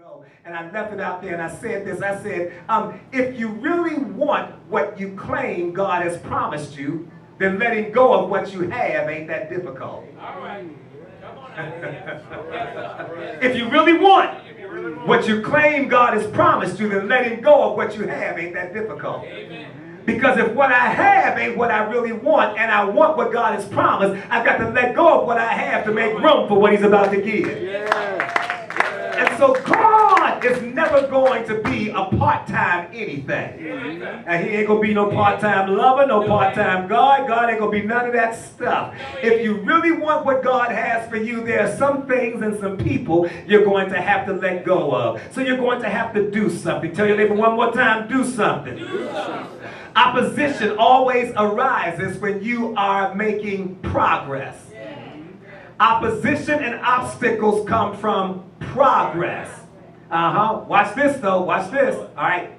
ago, and I left it out there, and I said this. I said, if you really want what you claim God has promised you, then letting go of what you have ain't that difficult. All right. Come on. If you really want what you claim God has promised you, then letting go of what you have ain't that difficult. Amen. Because if what I have ain't what I really want, and I want what God has promised, I've got to let go of what I have to make room for what he's about to give. And so God is never going to be a part-time anything. And he ain't going to be no part-time lover, no part-time God. God ain't going to be none of that stuff. If you really want what God has for you, there are some things and some people you're going to have to let go of. So you're going to have to do something. Tell your neighbor one more time, do something. Do something. Opposition always arises when you are making progress. Opposition and obstacles come from progress. Watch this though. Watch this. All right.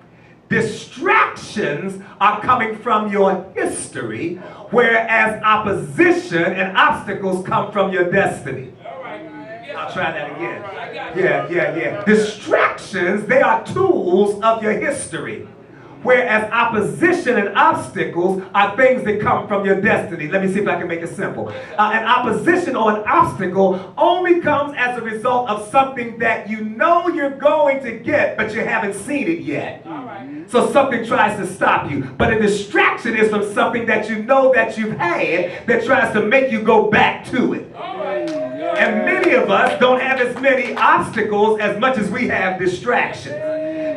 Distractions are coming from your history, whereas opposition and obstacles come from your destiny. I'll try that again. Yeah. Distractions, they are tools of your history, whereas opposition and obstacles are things that come from your destiny. Let me see if I can make it simple. An opposition or an obstacle only comes as a result of something that you know you're going to get, but you haven't seen it yet. So something tries to stop you. But a distraction is from something that you know that you've had that tries to make you go back to it. And many of us don't have as many obstacles as much as we have distractions,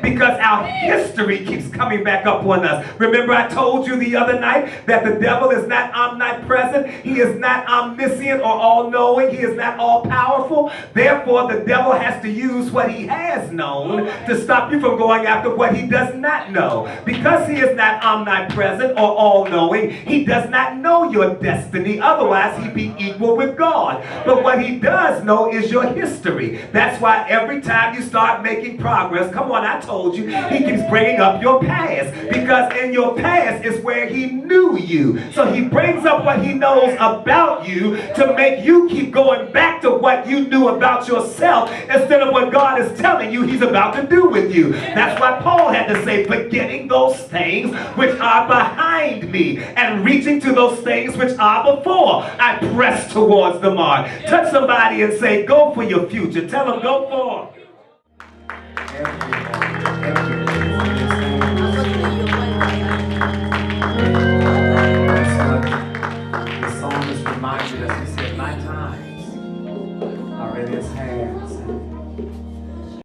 because our history keeps coming back up on us. Remember I told you the other night that the devil is not omnipresent. He is not omniscient or all-knowing. He is not all-powerful. Therefore, the devil has to use what he has known to stop you from going after what he does not know. Because he is not omnipresent or all-knowing, he does not know your destiny. Otherwise, he'd be equal with God. But what he does know is your history. That's why every time you start making progress, come on, I told you, he keeps bringing up your past, because in your past is where he knew you. So he brings up what he knows about you to make you keep going back to what you knew about yourself instead of what God is telling you he's about to do with you. That's why Paul had to say, forgetting those things which are behind me and reaching to those things which are before, I press towards the mark. Touch somebody and say, go for your future. Tell them, go for it. The psalmist reminded us, he said, my times are in his hands.